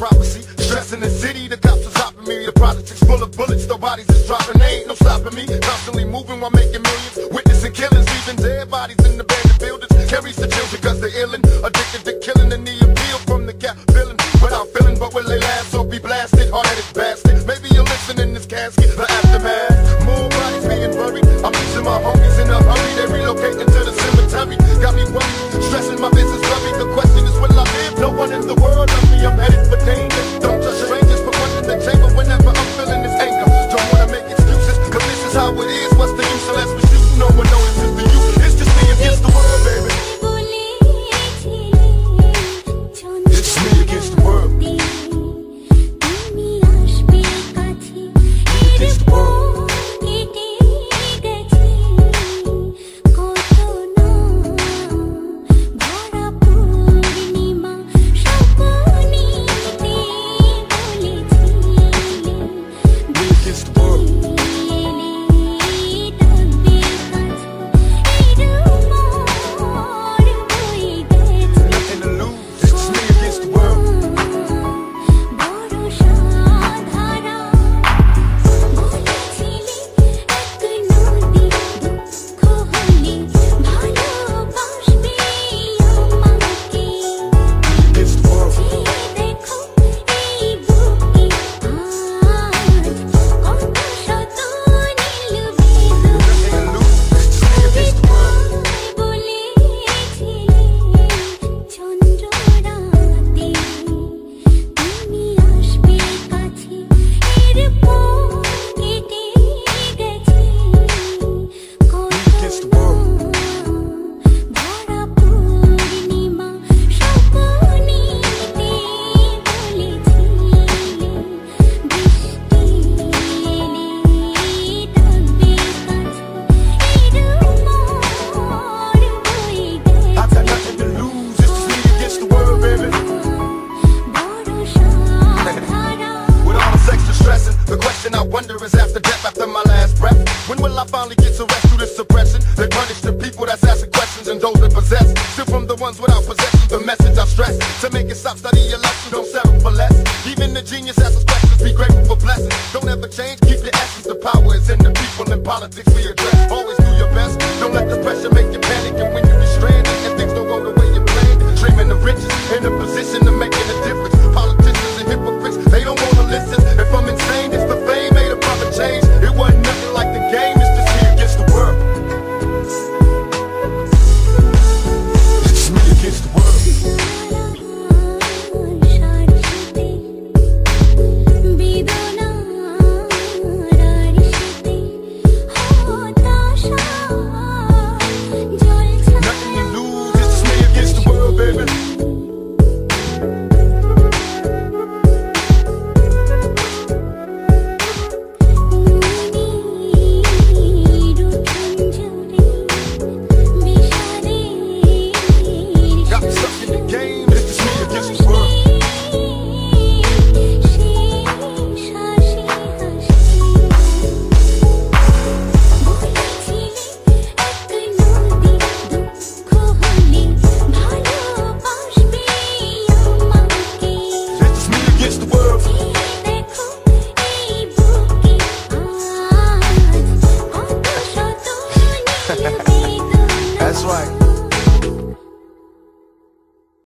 prophecy. Stress in the city, the cops are stopping me. The projects full of bullets, the bodies is dropping. They ain't no stopping me. Constantly moving while making millions. Witnessing killings, leaving dead bodies in abandoned buildings. Carries the children cause they're illin'. Addicted to killing and the appeal from the cap villain. Without feeling, but will they last or be blasted? Hard-headed bastard. Maybe you'll listen in this casket. The aftermath. More bodies being buried. I'm missing my homies in a hurry. They relocating to the cemetery. Got me worried. Stressing my business worry. The question is, will I live? No one in the world loves me. I'm headed for danger. Don't trust strangers, but one in the chamber whenever I'm feeling this anger. Don't wanna make excuses, cause this is how it is. What's the use unless we shoot? No one notices the you. It's just me against the world, baby. It's me against the world. Against the world. The question I wonder is after death, after my last breath, when will I finally get to rest through this suppression? They punish the people that's asking questions and those that possess. Still from the ones without possession, the message I stress. To make it stop, study your lesson, don't settle for less. Even the genius asks questions, be grateful for blessings. Don't ever change, keep your essence, the power is in the people. In politics we address, always do your best. Don't let the